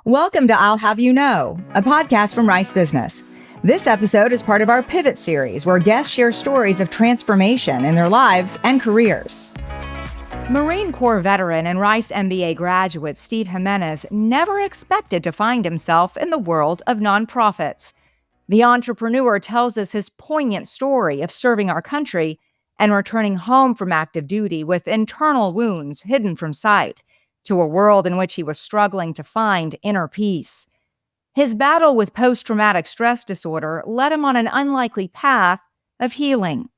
Welcome to I'll Have You Know, a podcast from Rice Business. This episode is part of our Pivot series, where guests share stories of transformation in their lives and careers. Marine Corps veteran and Rice MBA graduate Steve Jimenez never expected to find himself in the world of nonprofits. The entrepreneur tells us his poignant story of serving our country and returning home from active duty with internal wounds hidden from sight, to a world in which he was struggling to find inner peace. His battle with post-traumatic stress disorder led him on an unlikely path of healing,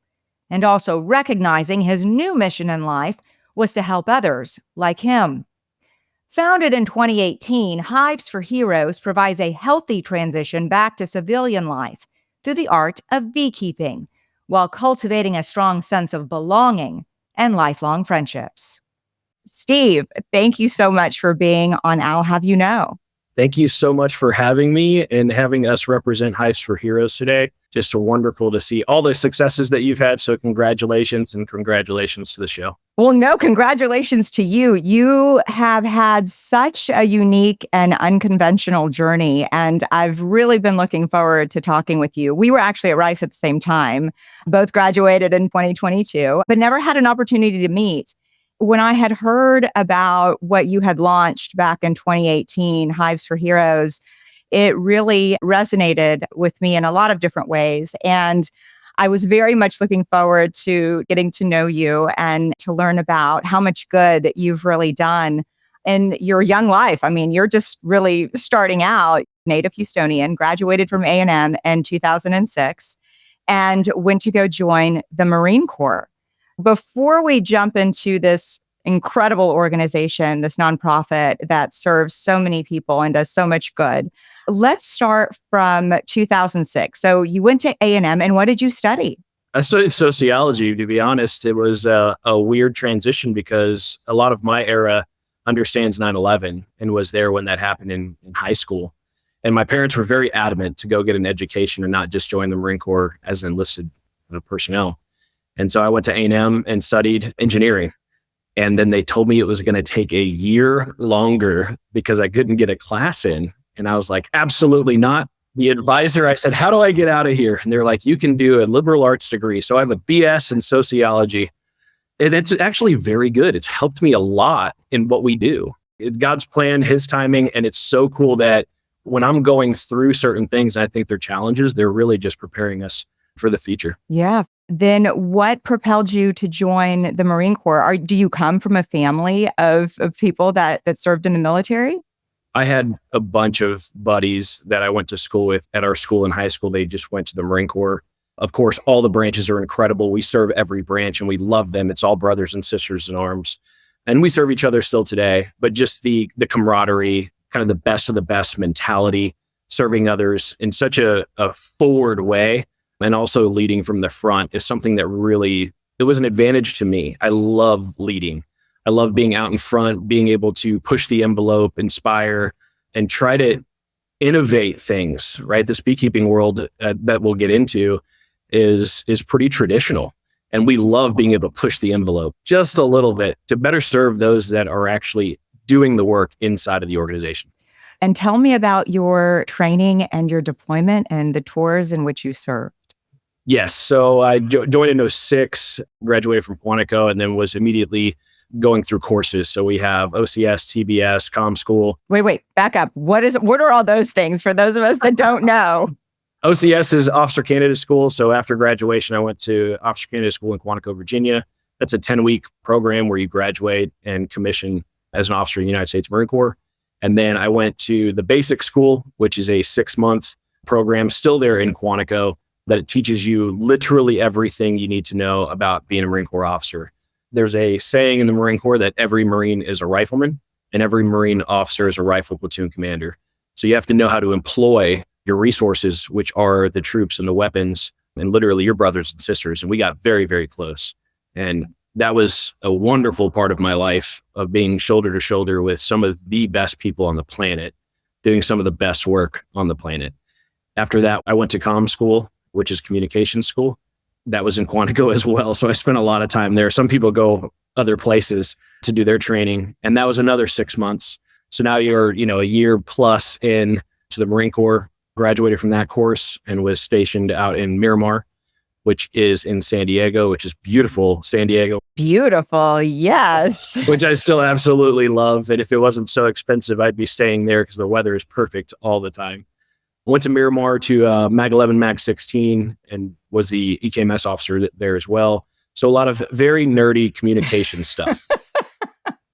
and also recognizing his new mission in life was to help others like him. Founded in 2018, Hives for Heroes provides a healthy transition back to civilian life through the art of beekeeping, while cultivating a strong sense of belonging and lifelong friendships. Steve, thank you so much for being on I'll Have You Know. Thank you so much for having me and having us represent Hives for Heroes today. Just wonderful to see all the successes that you've had. So congratulations and congratulations to the show. Well, no, congratulations to you. You have had such a unique and unconventional journey, and I've really been looking forward to talking with you. We were actually at Rice at the same time, both graduated in 2022, but never had an opportunity to meet. When I had heard about what you had launched back in 2018, Hives for Heroes, it really resonated with me in a lot of different ways. And I was very much looking forward to getting to know you and to learn about how much good you've really done in your young life. I mean, you're just really starting out. Native Houstonian, graduated from A&M in 2006, and went to go join the Marine Corps. Before we jump into this incredible organization, this nonprofit that serves so many people and does so much good, let's start from 2006. So you went to A&M, and what did you study? I studied sociology. To be honest, it was a weird transition because a lot of my era understands 9/11 and was there when that happened in high school. And my parents were very adamant to go get an education and not just join the Marine Corps as an enlisted personnel. And so I went to A&M and studied engineering. And then they told me it was going to take a year longer because I couldn't get a class in. And I was like, absolutely not. The advisor, I said, how do I get out of here? And they're like, you can do a liberal arts degree. So I have a BS in sociology. And it's actually very good. It's helped me a lot in what we do. It's God's plan, his timing. And it's so cool that when I'm going through certain things, and I think they're challenges, they're really just preparing us for the future. Yeah. Then what propelled you to join the Marine Corps? Do you come from a family of people that served in the military? I had a bunch of buddies that I went to school with at our school in high school. They just went to the Marine Corps. Of course, all the branches are incredible. We serve every branch and we love them. It's all brothers and sisters in arms. And we serve each other still today. But just the camaraderie, kind of the best of the best mentality, serving others in such a forward way, and also leading from the front is something that really, it was an advantage to me. I love leading. I love being out in front, being able to push the envelope, inspire, and try to innovate things, right? This beekeeping world that we'll get into is pretty traditional. And we love being able to push the envelope just a little bit to better serve those that are actually doing the work inside of the organization. And tell me about your training and your deployment and the tours in which you served. Yes. So I joined in 2006, graduated from Quantico, and then was immediately going through courses. So we have OCS, TBS, Comm School. Wait, back up. What are all those things for those of us that don't know? OCS is Officer Candidate School. So after graduation, I went to Officer Candidate School in Quantico, Virginia. That's a 10-week program where you graduate and commission as an officer in the United States Marine Corps. And then I went to the Basic School, which is a 6-month program, still there in Quantico, that it teaches you literally everything you need to know about being a Marine Corps officer. There's a saying in the Marine Corps that every Marine is a rifleman and every Marine officer is a rifle platoon commander. So you have to know how to employ your resources, which are the troops and the weapons, and literally your brothers and sisters. And we got very, very close. And that was a wonderful part of my life, of being shoulder to shoulder with some of the best people on the planet, doing some of the best work on the planet. After that, I went to Comm School, which is communication school. That was in Quantico as well. So I spent a lot of time there. Some people go other places to do their training. And that was another 6 months. So now you're, a year plus in to the Marine Corps, graduated from that course and was stationed out in Miramar, which is in San Diego, which is beautiful, San Diego. Beautiful, yes. Which I still absolutely love. And if it wasn't so expensive, I'd be staying there because the weather is perfect all the time. Went to Miramar to Mag 11, Mag 16, and was the EKMS officer there as well. So a lot of very nerdy communication stuff.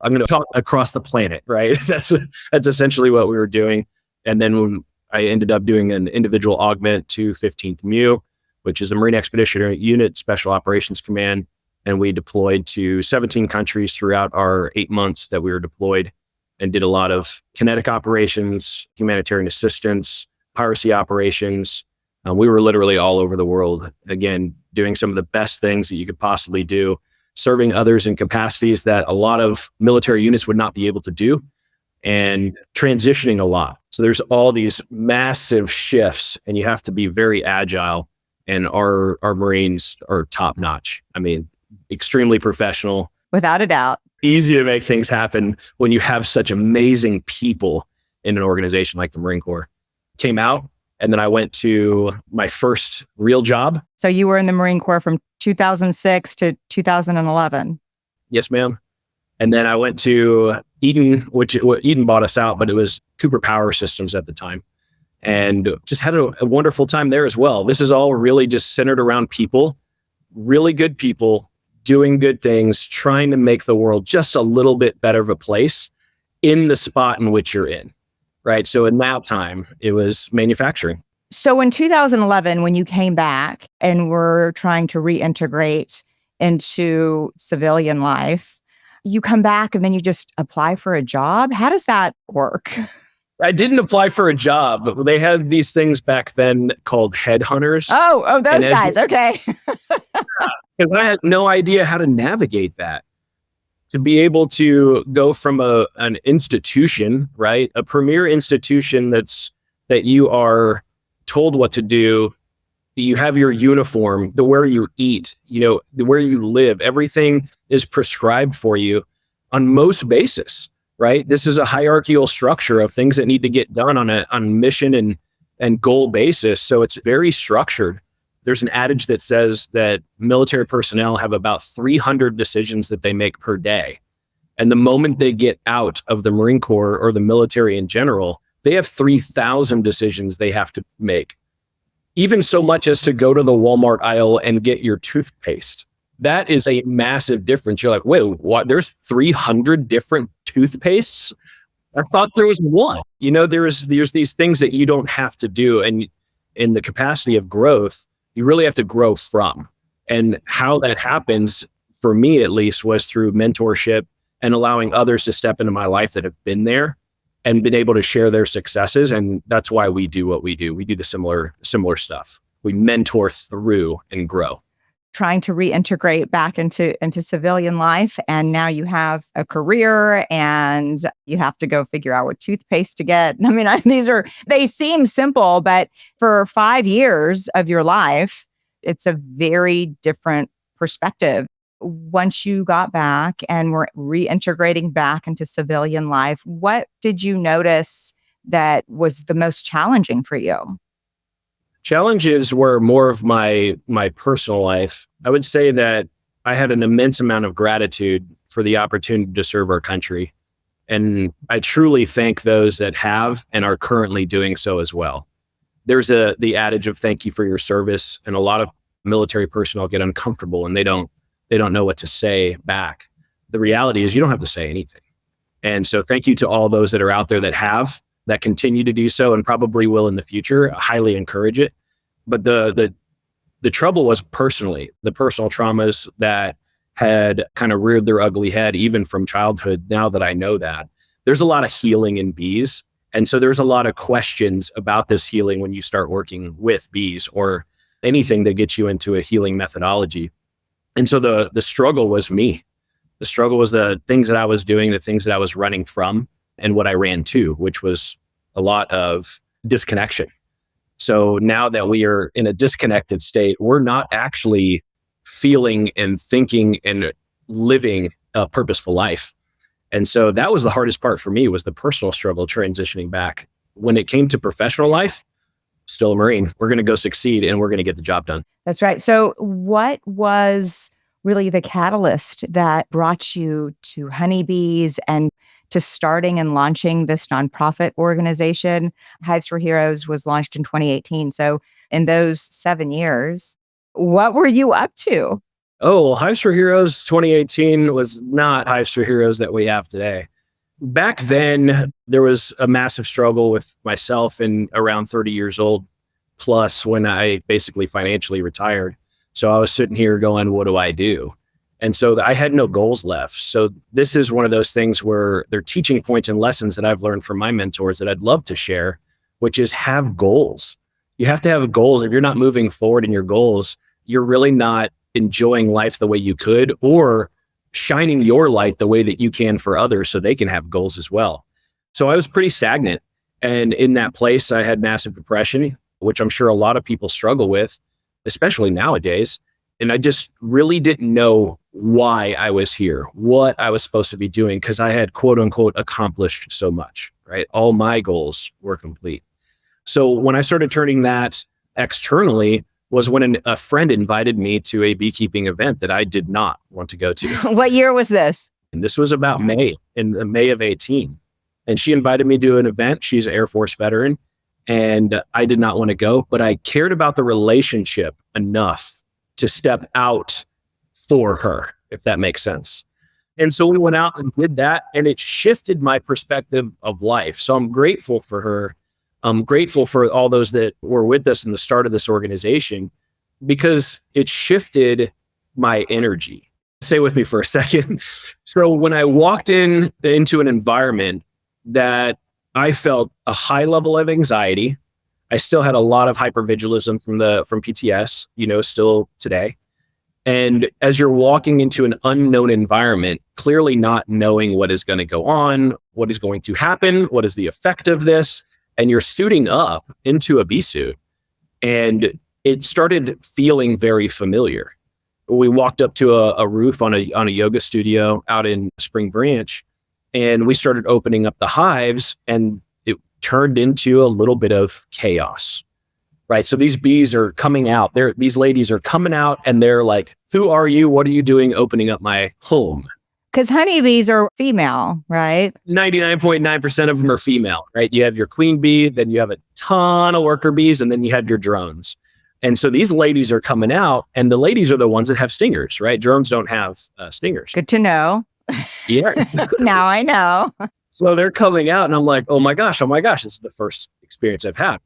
I'm going to talk across the planet, right? That's essentially what we were doing. And then when I ended up doing an individual augment to 15th MU, which is a Marine Expeditionary Unit, Special Operations Command. And we deployed to 17 countries throughout our 8 months that we were deployed, and did a lot of kinetic operations, humanitarian assistance, piracy operations. We were literally all over the world, again, doing some of the best things that you could possibly do, serving others in capacities that a lot of military units would not be able to do, and transitioning a lot. So there's all these massive shifts, and you have to be very agile. And our Marines are top notch. I mean, extremely professional. Without a doubt. Easy to make things happen when you have such amazing people in an organization like the Marine Corps. Came out, and then I went to my first real job. So you were in the Marine Corps from 2006 to 2011. Yes, ma'am. And then I went to Eaton, which Eaton bought us out, but it was Cooper Power Systems at the time. And just had a wonderful time there as well. This is all really just centered around people, really good people, doing good things, trying to make the world just a little bit better of a place in the spot in which you're in, right? So in that time, it was manufacturing. So in 2011, when you came back and were trying to reintegrate into civilian life, you come back and then you just apply for a job. How does that work? I didn't apply for a job, but they had these things back then called headhunters. Oh, those guys. Okay. Because I had no idea how to navigate that. To be able to go from an institution, right? A premier institution that you are told what to do. You have your uniform, where you eat, where you live, everything is prescribed for you on most basis, right? This is a hierarchical structure of things that need to get done on mission and goal basis. So it's very structured. There's an adage that says that military personnel have about 300 decisions that they make per day. And the moment they get out of the Marine Corps or the military in general, they have 3,000 decisions they have to make. Even so much as to go to the Walmart aisle and get your toothpaste. That is a massive difference. You're like, wait, what? There's 300 different toothpastes? I thought there was one. There's these things that you don't have to do. And in the capacity of growth, you really have to grow from. And how that happens, for me at least, was through mentorship and allowing others to step into my life that have been there and been able to share their successes. And that's why we do what we do. We do the similar stuff. We mentor through and grow. Trying to reintegrate back into civilian life. And now you have a career and you have to go figure out what toothpaste to get. I mean, they seem simple, but for 5 years of your life, it's a very different perspective. Once you got back and were reintegrating back into civilian life, what did you notice that was the most challenging for you? Challenges were more of my personal life. I would say that I had an immense amount of gratitude for the opportunity to serve our country. And I truly thank those that have and are currently doing so as well. There's the adage of thank you for your service. And a lot of military personnel get uncomfortable and they don't know what to say back. The reality is you don't have to say anything. And so thank you to all those that are out there that continue to do so and probably will in the future. I highly encourage it. But the trouble was personally, the personal traumas that had kind of reared their ugly head, even from childhood. Now that I know that, there's a lot of healing in bees. And so there's a lot of questions about this healing when you start working with bees or anything that gets you into a healing methodology. And so the struggle was me. The struggle was the things that I was doing, the things that I was running from, and what I ran to, which was a lot of disconnection. So now that we are in a disconnected state, we're not actually feeling and thinking and living a purposeful life. And so that was the hardest part for me, was the personal struggle transitioning back. When it came to professional life, still a Marine. We're going to go succeed and we're going to get the job done. That's right. So what was really the catalyst that brought you to honeybees and to starting and launching this nonprofit organization? Hives for Heroes was launched in 2018. So in those 7 years, what were you up to? Oh, well, Hives for Heroes 2018 was not Hives for Heroes that we have today. Back then, there was a massive struggle with myself and around 30 years old plus when I basically financially retired. So I was sitting here going, what do I do? And so I had no goals left. So this is one of those things where they're teaching points and lessons that I've learned from my mentors that I'd love to share, which is have goals. You have to have goals. If you're not moving forward in your goals, you're really not enjoying life the way you could, or shining your light the way that you can for others so they can have goals as well. So I was pretty stagnant. And in that place, I had massive depression, which I'm sure a lot of people struggle with, especially nowadays. And I just really didn't know why I was here, what I was supposed to be doing, because I had, quote unquote, accomplished so much, right? All my goals were complete. So when I started turning that externally was when a friend invited me to a beekeeping event that I did not want to go to. What year was this? And this was about in May of 18. And she invited me to an event. She's an Air Force veteran. And I did not want to go, but I cared about the relationship enough to step out for her, if that makes sense. And so we went out and did that, and it shifted my perspective of life. So I'm grateful for her. I'm grateful for all those that were with us in the start of this organization, because it shifted my energy. Stay with me for a second. So when I walked into an environment that I felt a high level of anxiety, I still had a lot of hypervigilism from PTS, still today. And as you're walking into an unknown environment, clearly not knowing what is going to go on, what is going to happen, what is the effect of this, and you're suiting up into a bee suit, and it started feeling very familiar. We walked up to a roof on a yoga studio out in Spring Branch, and we started opening up the hives, and it turned into a little bit of chaos, right? So these bees are coming out. These ladies are coming out, and they're like, who are you? What are you doing opening up my home? Because honeybees are female, right? 99.9% of them are female, right? You have your queen bee, then you have a ton of worker bees, and then you have your drones. And so these ladies are coming out, and the ladies are the ones that have stingers, right? Drones don't have stingers. Good to know. Yes. Now I know. So they're coming out, and I'm like, oh my gosh, this is the first experience I've had.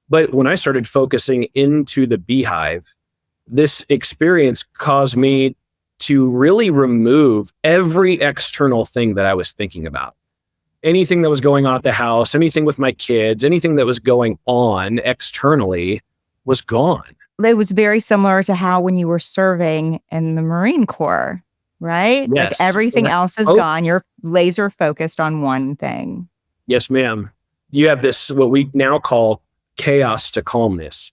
But when I started focusing into the beehive, this experience caused me to really remove every external thing that I was thinking about. Anything that was going on at the house, anything with my kids, anything that was going on externally was gone. It was very similar to how when you were serving in the Marine Corps, right? Yes. Like everything else is gone. You're laser focused on one thing. Yes, ma'am. You have this, what we now call chaos to calmness.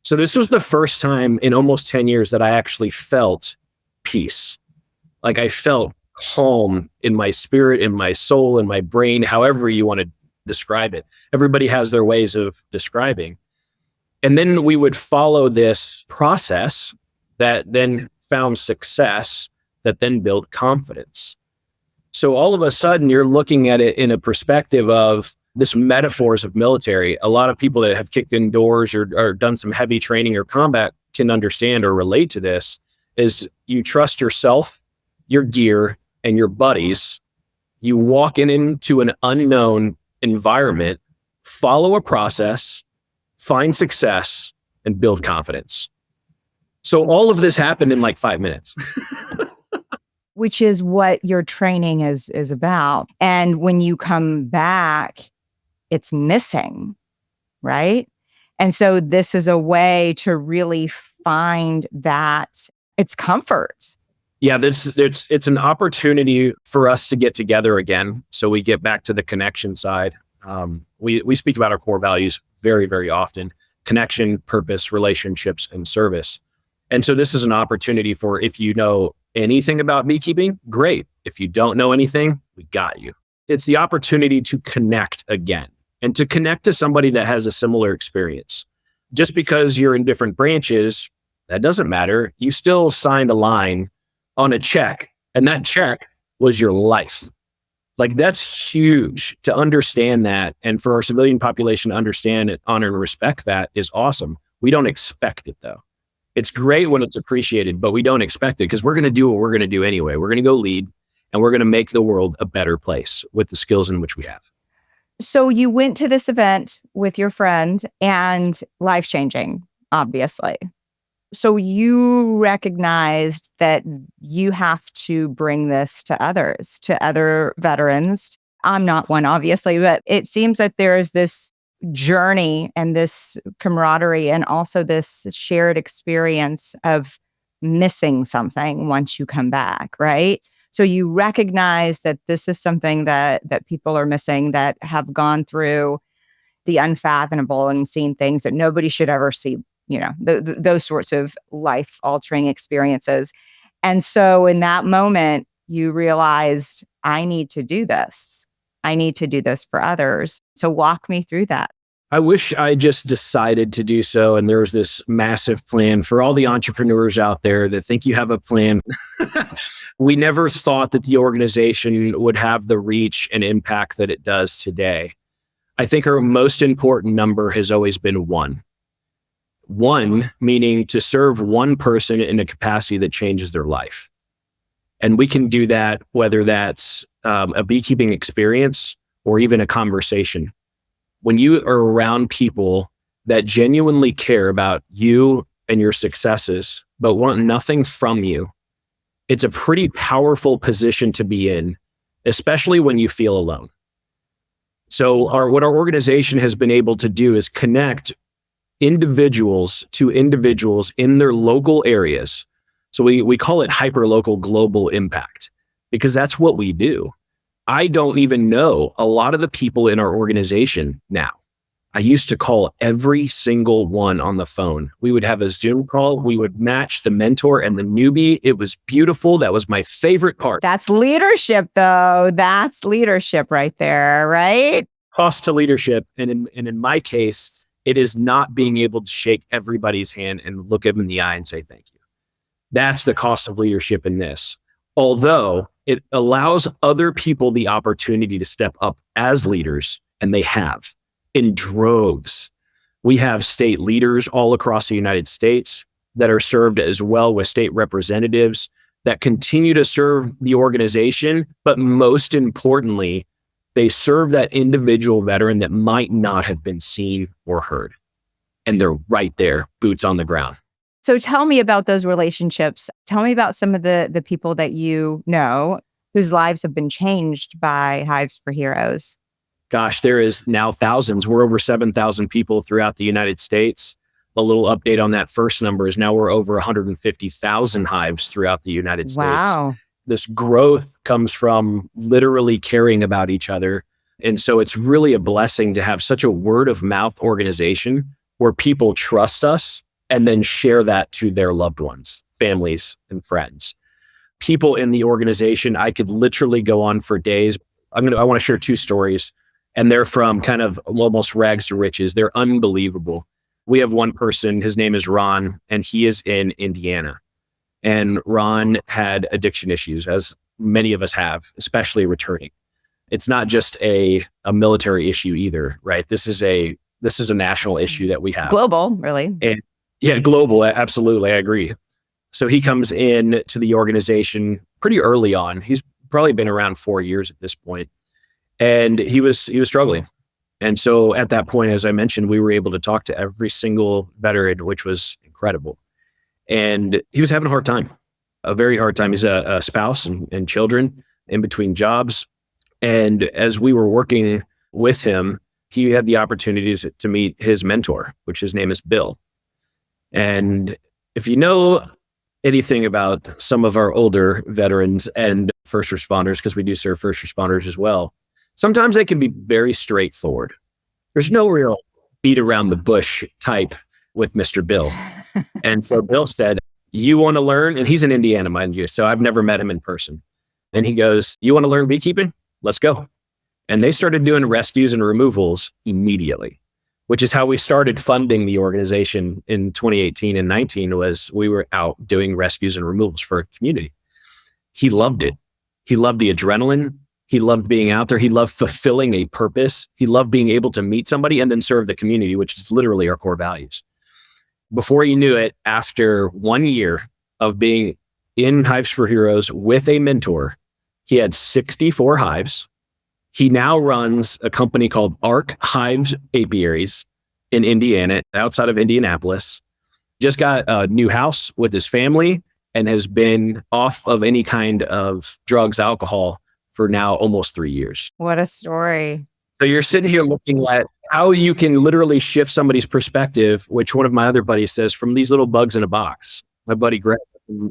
So this was the first time in almost 10 years that I actually felt peace. Like I felt calm in my spirit, in my soul, in my brain, however you want to describe it. Everybody has their ways of describing. And then we would follow this process that then found success, that then built confidence. So all of a sudden you're looking at it in a perspective of this metaphors of military. A lot of people that have kicked indoors or done some heavy training or combat can understand or relate to this. Is you trust yourself, your gear, and your buddies. You walk into an unknown environment, follow a process, find success, and build confidence. So all of this happened in like 5 minutes. Which is what your training is about. And when you come back, it's missing, right? And so this is a way to really find that it's comfort. Yeah, it's an opportunity for us to get together again. So we get back to the connection side. We speak about our core values very, very often: connection, purpose, relationships, and service. And so this is an opportunity for, if you know anything about beekeeping, great. If you don't know anything, we got you. It's the opportunity to connect again and to connect to somebody that has a similar experience. Just because you're in different branches, that doesn't matter. You still signed a line on a check, and that check was your life. Like, that's huge to understand that. And for our civilian population to understand it, honor, and respect that is awesome. We don't expect it, though. It's great when it's appreciated, but we don't expect it because we're going to do what we're going to do anyway. We're going to go lead, and we're going to make the world a better place with the skills in which we have. So you went to this event with your friend, and life-changing, obviously. So you recognized that you have to bring this to others, to other veterans. I'm not one, obviously, but it seems that there is this journey and this camaraderie and also this shared experience of missing something once you come back, right? So you recognize that this is something that people are missing, that have gone through the unfathomable and seen things that nobody should ever see, those sorts of life-altering experiences. And so in that moment, you realized, I need to do this. I need to do this for others. So walk me through that. I wish I just decided to do so. And there was this massive plan for all the entrepreneurs out there that think you have a plan. We never thought that the organization would have the reach and impact that it does today. I think our most important number has always been one. One, meaning to serve one person in a capacity that changes their life. And we can do that, whether that's a beekeeping experience or even a conversation. When you are around people that genuinely care about you and your successes, but want nothing from you, it's a pretty powerful position to be in, especially when you feel alone. So what our organization has been able to do is connect individuals to individuals in their local areas. So we call it hyperlocal global impact, because that's what we do. I don't even know a lot of the people in our organization now. I used to call every single one on the phone. We would have a Zoom call. We would match the mentor and the newbie. It was beautiful. That was my favorite part. That's leadership, though. That's leadership right there, right? Cost to leadership. And in my case, it is not being able to shake everybody's hand and look them in the eye and say thank you. That's the cost of leadership in this. Although it allows other people the opportunity to step up as leaders, and they have in droves. We have state leaders all across the United States that are served as well with state representatives that continue to serve the organization, but most importantly, they serve that individual veteran that might not have been seen or heard. And they're right there, boots on the ground. So tell me about those relationships. Tell me about some of the people that you know whose lives have been changed by Hives for Heroes. Gosh, there is now thousands. We're over 7,000 people throughout the United States. A little update on that first number is now we're over 150,000 hives throughout the United States. Wow. This growth comes from literally caring about each other. And so it's really a blessing to have such a word of mouth organization where people trust us and then share that to their loved ones, families, and friends. People in the organization, I could literally go on for days. I want to share two stories, and they're from kind of almost rags to riches. They're unbelievable. We have one person, his name is Ron, and he is in Indiana. And Ron had addiction issues, as many of us have, especially returning. It's not just a military issue either, right? This is a national issue that we have. Global, really. And yeah, global, absolutely, I agree. So he comes in to the organization pretty early on. He's probably been around 4 years at this point, and he was struggling. And so at that point, as I mentioned, we were able to talk to every single veteran, which was incredible. And he was having a hard time, a very hard time. He's a spouse and children in between jobs. And as we were working with him, he had the opportunity to meet his mentor, which his name is Bill. And if you know anything about some of our older veterans and first responders, because we do serve first responders as well, sometimes they can be very straightforward. There's no real beat around the bush type with Mr. Bill. And so Bill said, you want to learn? And he's in Indiana, mind you. So I've never met him in person. And he goes, you want to learn beekeeping? Let's go. And they started doing rescues and removals immediately, which is how we started funding the organization in 2018 and 19 was we were out doing rescues and removals for a community. He loved it. He loved the adrenaline. He loved being out there. He loved fulfilling a purpose. He loved being able to meet somebody and then serve the community, which is literally our core values. Before you knew it, after 1 year of being in Hives for Heroes with a mentor, he had 64 hives. He now runs a company called Arc Hives Apiaries in Indiana, outside of Indianapolis. Just got a new house with his family and has been off of any kind of drugs, alcohol for now almost 3 years. What a story. So you're sitting here looking at how you can literally shift somebody's perspective, which one of my other buddies says, from these little bugs in a box. My buddy Greg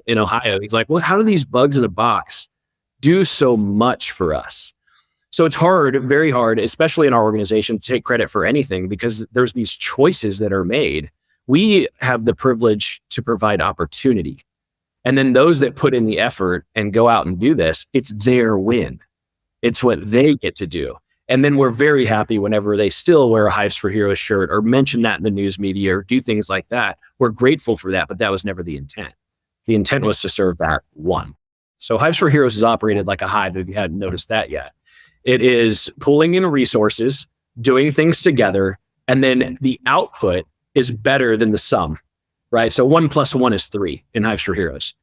in Ohio, he's like, well, how do these bugs in a box do so much for us? So it's hard, very hard, especially in our organization, to take credit for anything because there's these choices that are made. We have the privilege to provide opportunity. And then those that put in the effort and go out and do this, it's their win. It's what they get to do. And then we're very happy whenever they still wear a Hives for Heroes shirt or mention that in the news media or do things like that. We're grateful for that, but that was never the intent. The intent was to serve that one. So Hives for Heroes is operated like a hive, if you hadn't noticed that yet. It is pulling in resources, doing things together, and then the output is better than the sum, right? So 1 + 1 is 3 in Hives for Heroes.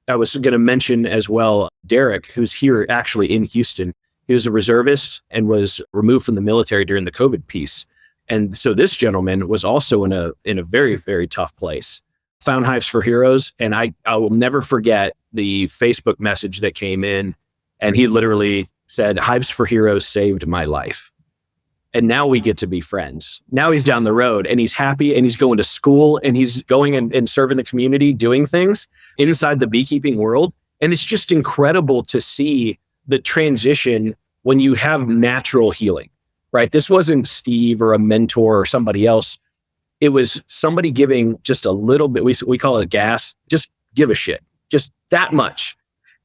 I was going to mention as well, Derek, who's here actually in Houston. He was a reservist and was removed from the military during the COVID piece. And so this gentleman was also in a very, very tough place. Found Hives for Heroes, and I will never forget the Facebook message that came in, and he literally said, Hives for Heroes saved my life. And now we get to be friends. Now he's down the road and he's happy and he's going to school and he's going and serving the community, doing things inside the beekeeping world. And it's just incredible to see the transition when you have natural healing, right? This wasn't Steve or a mentor or somebody else. It was somebody giving just a little bit, we call it gas, just give a shit, just that much.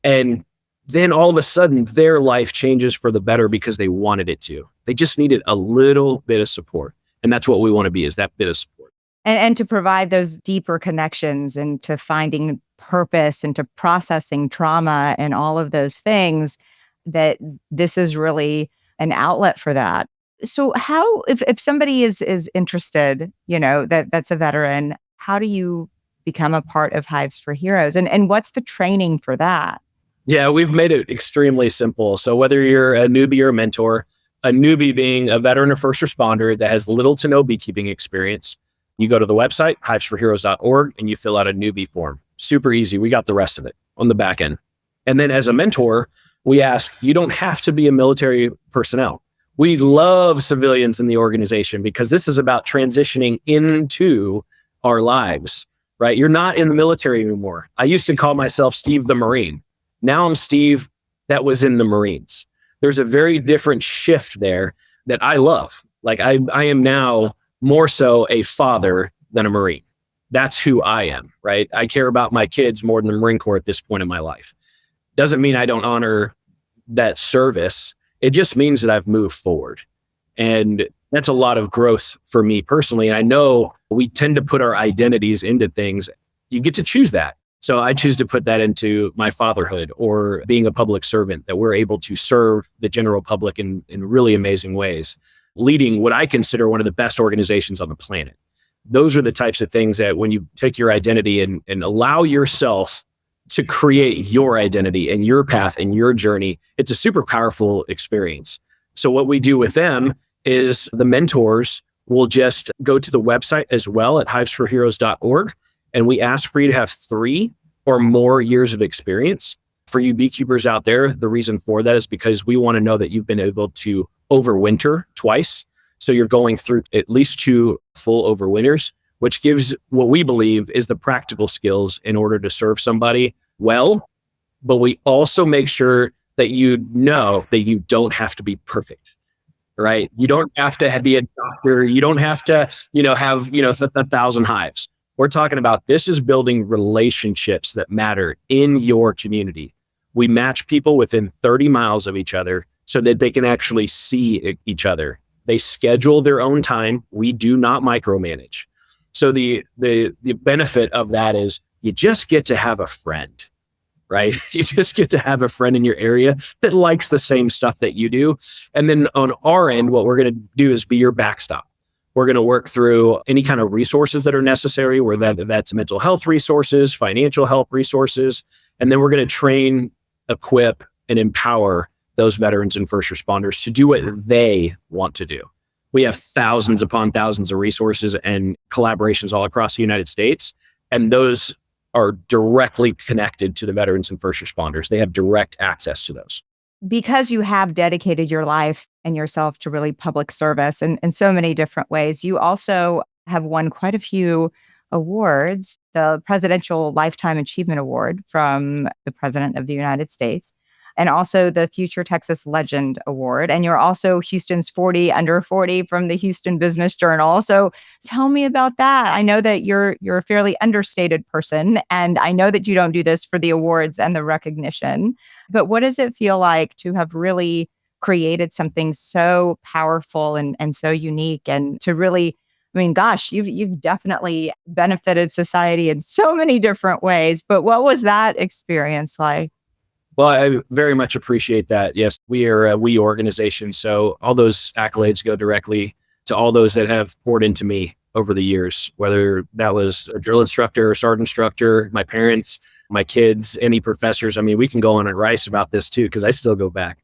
And then all of a sudden their life changes for the better because they wanted it to. They just needed a little bit of support. And that's what we want to be, is that bit of support. And to provide those deeper connections and to finding purpose and to processing trauma and all of those things, that this is really an outlet for that. So how, if somebody is interested, that's a veteran, how do you become a part of Hives for Heroes? And what's the training for that? Yeah, we've made it extremely simple. So whether you're a newbie or a mentor, a newbie being a veteran or first responder that has little to no beekeeping experience, you go to the website, hivesforheroes.org, and you fill out a newbie form. Super easy. We got the rest of it on the back end. And then as a mentor, we ask, you don't have to be a military personnel. We love civilians in the organization because this is about transitioning into our lives, right? You're not in the military anymore. I used to call myself Steve the Marine. Now I'm Steve that was in the Marines. There's a very different shift there that I love. Like I am now more so a father than a Marine. That's who I am, right? I care about my kids more than the Marine Corps at this point in my life. Doesn't mean I don't honor that service. It just means that I've moved forward. And that's a lot of growth for me personally. And I know we tend to put our identities into things. You get to choose that. So I choose to put that into my fatherhood or being a public servant, that we're able to serve the general public in really amazing ways, leading what I consider one of the best organizations on the planet. Those are the types of things that when you take your identity and allow yourself to create your identity and your path and your journey, it's a super powerful experience. So what we do with them is the mentors will just go to the website as well at hivesforheroes.org. And we ask for you to have 3 or more years of experience. For you beekeepers out there, the reason for that is because we want to know that you've been able to overwinter twice. So you're going through at least 2 full overwinters, which gives what we believe is the practical skills in order to serve somebody well. But we also make sure that you know that you don't have to be perfect, right? You don't have to be a doctor. You don't have to, have, 1,000 hives. We're talking about this is building relationships that matter in your community. We match people within 30 miles of each other so that they can actually see each other. They schedule their own time. We do not micromanage. So the benefit of that is you just get to have a friend, right? You just get to have a friend in your area that likes the same stuff that you do. And then on our end, what we're going to do is be your backstop. We're going to work through any kind of resources that are necessary, whether that's mental health resources, financial help resources, and then we're going to train, equip, and empower those veterans and first responders to do what they want to do. We have thousands upon thousands of resources and collaborations all across the United States, and those are directly connected to the veterans and first responders. They have direct access to those. Because you have dedicated your life and yourself to really public service in so many different ways, you also have won quite a few awards. The Presidential Lifetime Achievement Award from the President of the United States, and also the Future Texas Legend Award. And you're also Houston's 40 Under 40 from the Houston Business Journal. So tell me about that. I know that you're a fairly understated person, and I know that you don't do this for the awards and the recognition. But what does it feel like to have really created something so powerful and so unique, and to really, I mean, gosh, you've definitely benefited society in so many different ways. But what was that experience like? Well, I very much appreciate that. Yes, we are a we organization. So all those accolades go directly to all those that have poured into me over the years, whether that was a drill instructor or sergeant instructor, my parents, my kids, any professors. I mean, we can go on at Rice about this too, because I still go back.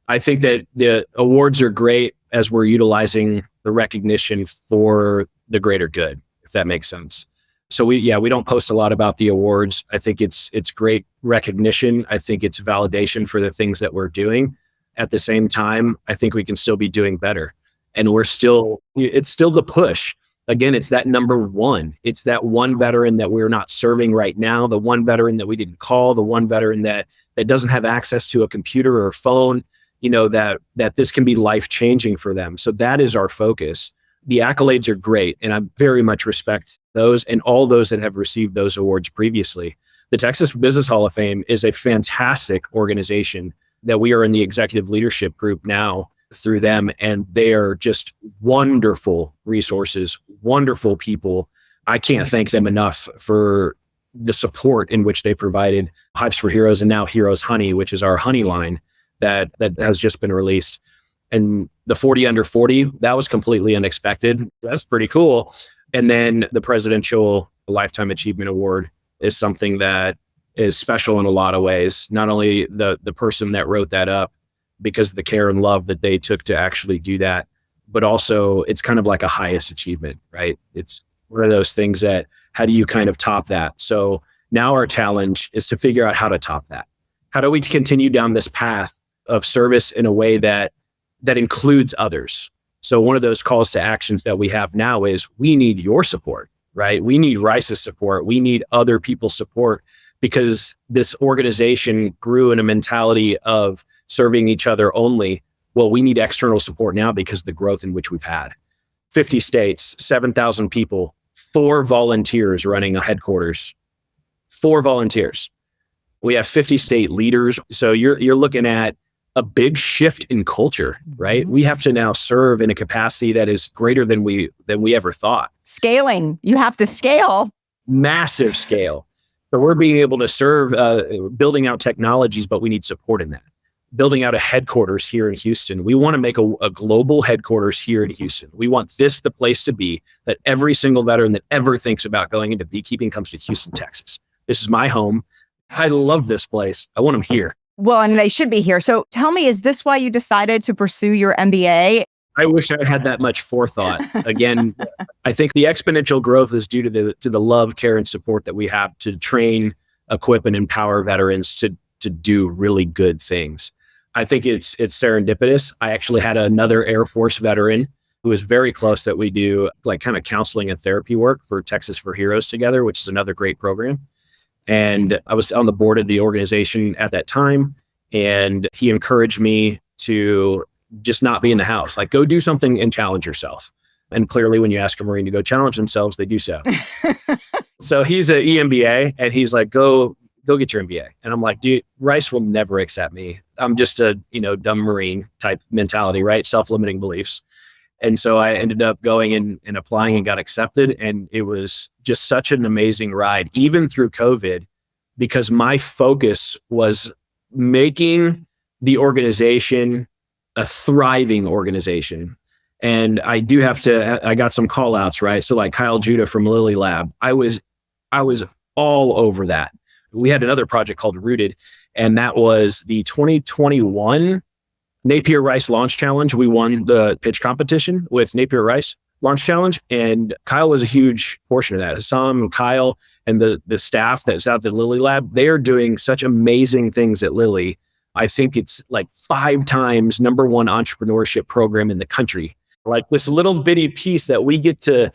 I think that the awards are great as we're utilizing the recognition for the greater good, if that makes sense. So we don't post a lot about the awards. I think it's great recognition. I think it's validation for the things that we're doing. At the same time, I think we can still be doing better. And it's still the push. Again, it's that number one. It's that one veteran that we're not serving right now, the one veteran that we didn't call, the one veteran that doesn't have access to a computer or a phone, that this can be life-changing for them. So that is our focus. The accolades are great, and I very much respect those and all those that have received those awards previously. The Texas Business Hall of Fame is a fantastic organization that we are in the executive leadership group now through them, and they are just wonderful resources, wonderful people. I can't thank them enough for the support in which they provided Hives for Heroes and now Heroes Honey, which is our honey line that has just been released. And the 40 Under 40, that was completely unexpected. That's pretty cool. And then the Presidential Lifetime Achievement Award is something that is special in a lot of ways. Not only the person that wrote that up, because of the care and love that they took to actually do that, but also it's kind of like a highest achievement, right? It's one of those things that, how do you kind of top that? So now our challenge is to figure out how to top that. How do we continue down this path of service in a way that includes others? So one of those calls to actions that we have now is we need your support, right? We need Rice's support. We need other people's support, because this organization grew in a mentality of serving each other only. Well, we need external support now because of the growth in which we've had. 50 states, 7,000 people, 4 volunteers running a headquarters, 4 volunteers. We have 50 state leaders. So you're looking at a big shift in culture, right? We have to now serve in a capacity that is greater than we ever thought. Scaling. You have to scale. Massive scale. So we're being able to serve, building out technologies, but we need support in that. Building out a headquarters here in Houston. We want to make a global headquarters here in Houston. We want this the place to be, that every single veteran that ever thinks about going into beekeeping comes to Houston, Texas. This is my home. I love this place. I want them here. Well, and they should be here. So tell me, is this why you decided to pursue your MBA? I wish I had that much forethought. Again, I think the exponential growth is due to the love, care, and support that we have to train, equip, and empower veterans to do really good things. I think it's serendipitous. I actually had another Air Force veteran who is very close that we do like kind of counseling and therapy work for Texas for Heroes together, which is another great program. And I was on the board of the organization at that time, and he encouraged me to just not be in the house, like go do something and challenge yourself. And clearly when you ask a Marine to go challenge themselves, they do so. So he's an EMBA and he's like, go get your MBA. And I'm like, dude, Rice will never accept me. I'm just a, dumb Marine type mentality, right? Self-limiting beliefs. And so I ended up going and applying and got accepted. And it was just such an amazing ride, even through COVID, because my focus was making the organization a thriving organization. And I got some call outs, right? So like Kyle Judah from Lilly Lab, I was all over that. We had another project called Rooted, and that was the 2021 Napier Rice Launch Challenge. We won the pitch competition with Napier Rice Launch Challenge, and Kyle was a huge portion of that. Hassam, Kyle, and the staff that's out at the Lilly Lab, they are doing such amazing things at Lilly. I think it's like 5 times #1 entrepreneurship program in the country. Like this little bitty piece that we get to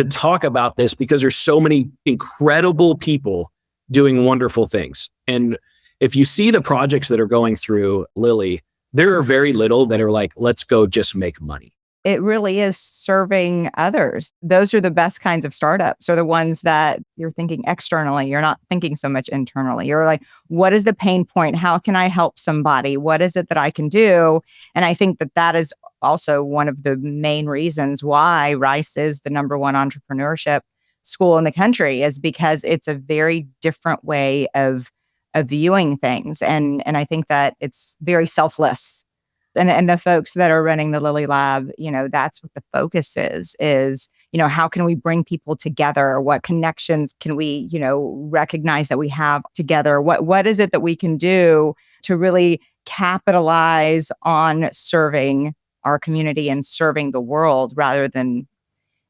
talk about this because there's so many incredible people doing wonderful things. And if you see the projects that are going through Lilly, there are very little that are like, let's go just make money. It really is serving others. Those are the best kinds of startups, are the ones that you're thinking externally. You're not thinking so much internally. You're like, what is the pain point? How can I help somebody? What is it that I can do? And I think that is also one of the main reasons why Rice is the #1 entrepreneurship school in the country, is because it's a very different way of viewing things. And I think that it's very selfless. And the folks that are running the Lilly Lab, that's what the focus is, how can we bring people together? What connections can we, recognize that we have together? What is it that we can do to really capitalize on serving our community and serving the world, rather than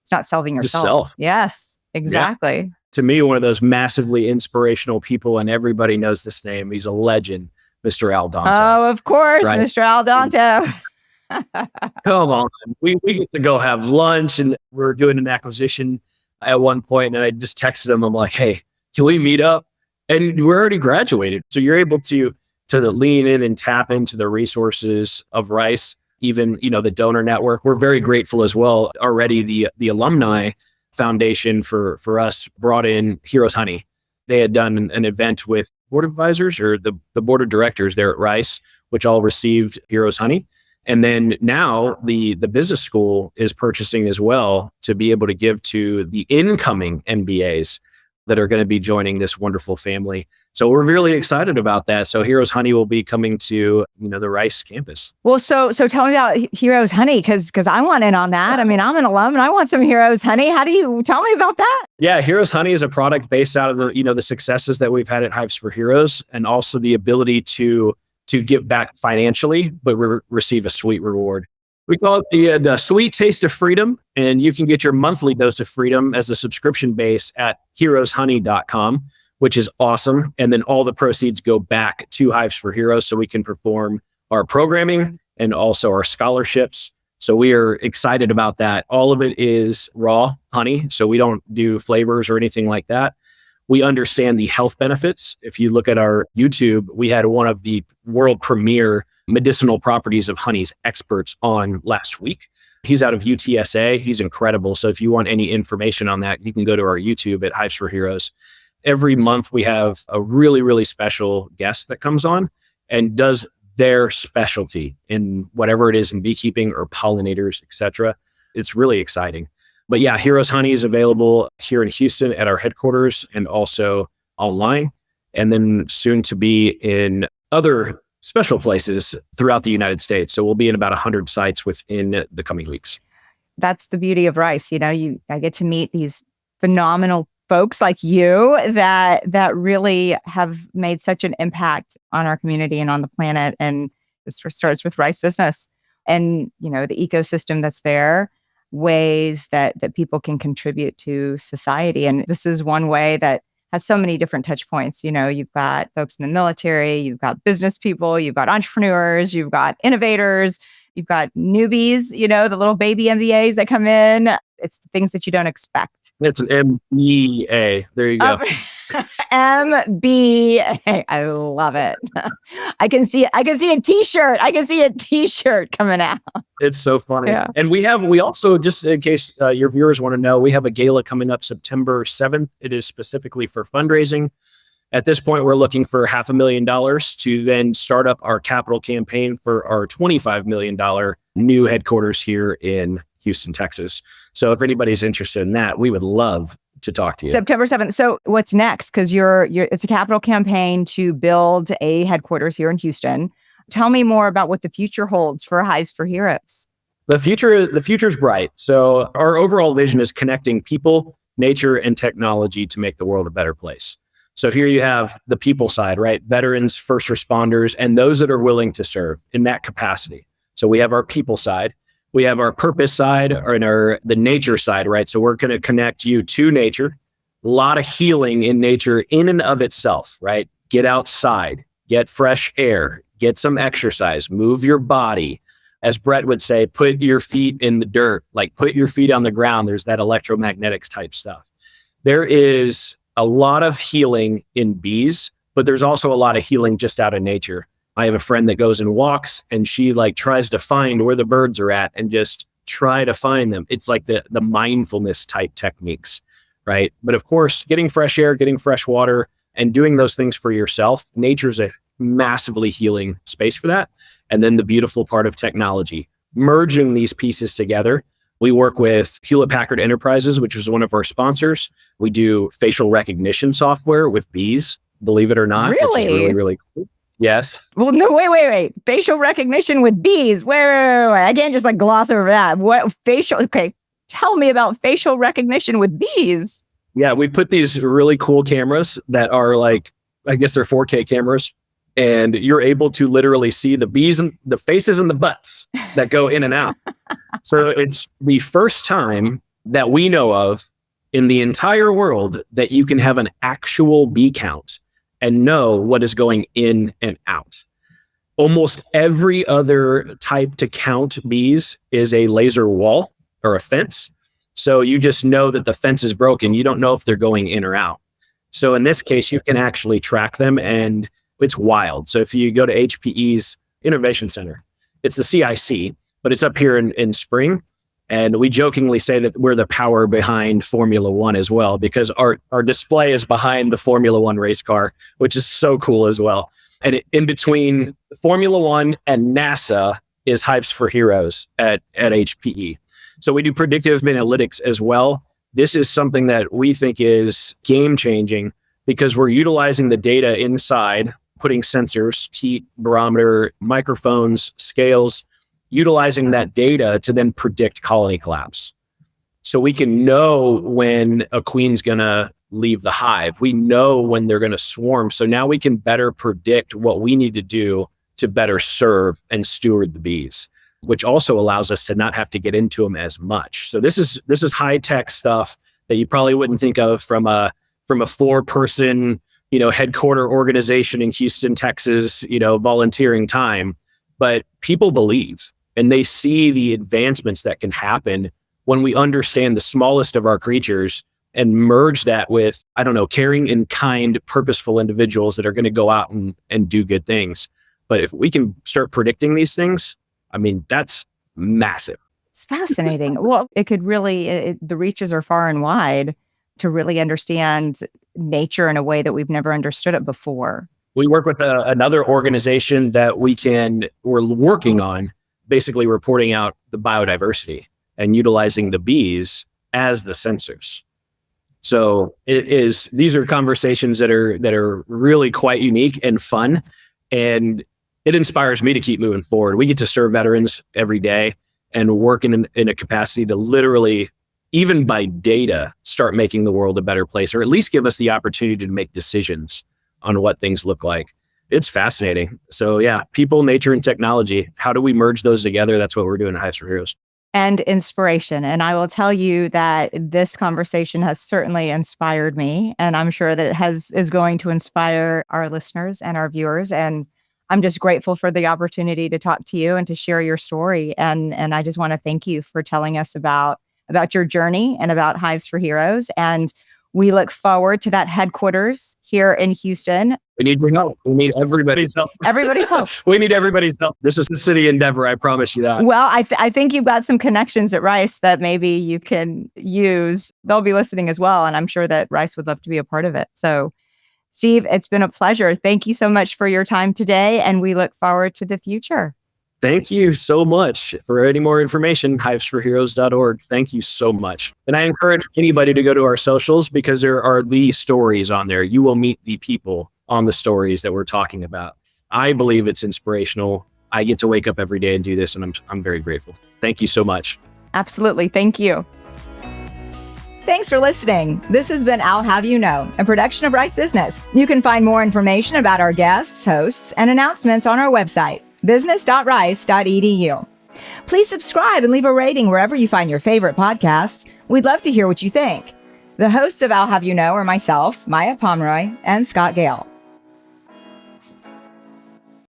it's not serving yourself. Self. Yes, exactly. Yeah. To me, one of those massively inspirational people, and everybody knows this name. He's a legend, Mr. Al Danto. Oh, of course, right? Mr. Al Danto. Come on. We get to go have lunch, and we're doing an acquisition at one point, and I just texted him. I'm like, hey, can we meet up? And we're already graduated. So you're able to lean in and tap into the resources of Rice, even, the donor network. We're very grateful as well. Already the alumni foundation for us brought in Heroes Honey. They had done an event with board advisors or the board of directors there at Rice, which all received Heroes Honey. And then now the business school is purchasing as well to be able to give to the incoming MBAs that are going to be joining this wonderful family. So we're really excited about that. So Heroes Honey will be coming to, the Rice campus. Well, so tell me about Heroes Honey, because I want in on that. I mean, I'm an alum and I want some Heroes Honey. How do you tell me about that? Yeah, Heroes Honey is a product based out of the successes that we've had at Hives for Heroes, and also the ability to give back financially, but receive a sweet reward. We call it the sweet taste of freedom, and you can get your monthly dose of freedom as a subscription base at heroeshoney.com, which is awesome. And then all the proceeds go back to Hives for Heroes so we can perform our programming and also our scholarships. So we are excited about that. All of it is raw honey, so we don't do flavors or anything like that. We understand the health benefits. If you look at our YouTube, we had one of the world premier medicinal properties of honey's experts on last week. He's out of UTSA. He's incredible. So if you want any information on that, you can go to our YouTube at Hives for Heroes. Every month we have a really, really special guest that comes on and does their specialty in whatever it is in beekeeping or pollinators, etc. It's really exciting. But yeah, Heroes Honey is available here in Houston at our headquarters and also online, and then soon to be in other special places throughout the United States. So we'll be in about 100 sites within the coming weeks. That's the beauty of Rice. I get to meet these phenomenal folks like you that really have made such an impact on our community and on the planet. And this starts with Rice Business and, the ecosystem that's there, ways that people can contribute to society. And this is one way that has so many different touch points. You've got folks in the military, you've got business people, you've got entrepreneurs, you've got innovators, you've got newbies, the little baby MBAs that come in. It's the things that you don't expect. It's an MBA. There you go. MBA. I love it. I can see a t-shirt. I can see a t-shirt coming out. It's so funny. Yeah. And we also, just in case your viewers want to know, we have a gala coming up September 7th. It is specifically for fundraising. At this point, we're looking for $500,000 to then start up our capital campaign for our $25 million new headquarters here in Houston, Texas. So if anybody's interested in that, we would love to talk to you. September 7th. So what's next? Because it's a capital campaign to build a headquarters here in Houston. Tell me more about what the future holds for Hives for Heroes. The future's bright. So our overall vision is connecting people, nature, and technology to make the world a better place. So here you have the people side, right? Veterans, first responders, and those that are willing to serve in that capacity. So we have our people side. We have our purpose side, or the nature side, right? So we're going to connect you to nature. A lot of healing in nature in and of itself, right? Get outside, get fresh air, get some exercise, move your body. As Brett would say, put your feet in the dirt, like put your feet on the ground. There's that electromagnetics type stuff. There is a lot of healing in bees, but there's also a lot of healing just out of nature. I have a friend that goes and walks, and she tries to find where the birds are at and just try to find them. It's like the mindfulness type techniques, right? But of course, getting fresh air, getting fresh water, and doing those things for yourself, nature's a massively healing space for that. And then the beautiful part of technology, merging these pieces together. We work with Hewlett-Packard Enterprises, which is one of our sponsors. We do facial recognition software with bees, believe it or not. Really? Which is really, really cool. Yes. Well, no, wait. Facial recognition with bees. Wait. I can't just gloss over that. Okay. Tell me about facial recognition with bees. Yeah, we put these really cool cameras that are I guess they're 4K cameras. And you're able to literally see the bees and the faces and the butts that go in and out. So it's the first time that we know of in the entire world that you can have an actual bee count and know what is going in and out. Almost every other type to count bees is a laser wall or a fence. So you just know that the fence is broken. You don't know if they're going in or out. So in this case, you can actually track them, and it's wild. So if you go to HPE's Innovation Center, it's the CIC, but it's up here in Spring. And we jokingly say that we're the power behind Formula One as well, because our display is behind the Formula One race car, which is so cool as well. And in between Formula One and NASA is Hives for Heroes at HPE. So we do predictive analytics as well. This is something that we think is game changing because we're utilizing the data inside, putting sensors, heat, barometer, microphones, scales, utilizing that data to then predict colony collapse. So we can know when a queen's going to leave the hive. We know when they're going to swarm. So now we can better predict what we need to do to better serve and steward the bees, which also allows us to not have to get into them as much. So this is high tech stuff that you probably wouldn't think of from a 4-person, headquarter organization in Houston, Texas, volunteering time. But people believe, and they see the advancements that can happen when we understand the smallest of our creatures and merge that with, caring and kind, purposeful individuals that are going to go out and do good things. But if we can start predicting these things, that's massive. It's fascinating. Well, it could really, the reaches are far and wide to really understand nature in a way that we've never understood it before. We work with another organization that we're working on basically reporting out the biodiversity and utilizing the bees as the sensors. So these are conversations that are really quite unique and fun. And it inspires me to keep moving forward. We get to serve veterans every day and work in a capacity to literally, even by data, start making the world a better place, or at least give us the opportunity to make decisions on what things look like. It's fascinating. So yeah, people, nature, and technology. How do we merge those together? That's what we're doing at Hives for Heroes. And inspiration. And I will tell you that this conversation has certainly inspired me. And I'm sure that it is going to inspire our listeners and our viewers. And I'm just grateful for the opportunity to talk to you and to share your story. And I just want to thank you for telling us about about your journey and about Hives for Heroes. And we look forward to that headquarters here in Houston. We need your help. We need everybody's help. Everybody's help. We need everybody's help. This is a city endeavor. I promise you that. Well, I think you've got some connections at Rice that maybe you can use. They'll be listening as well. And I'm sure that Rice would love to be a part of it. So, Steve, it's been a pleasure. Thank you so much for your time today. And we look forward to the future. Thank you so much. For any more information, hivesforheroes.org. Thank you so much. And I encourage anybody to go to our socials because there are the stories on there. You will meet the people on the stories that we're talking about. I believe it's inspirational. I get to wake up every day and do this, and I'm very grateful. Thank you so much. Absolutely. Thank you. Thanks for listening. This has been I'll Have You Know, a production of Rice Business. You can find more information about our guests, hosts, and announcements on our website, business.rice.edu. Please subscribe and leave a rating wherever you find your favorite podcasts. We'd love to hear what you think. The hosts of I'll Have You Know are myself, Maya Pomeroy, and Scott Gale.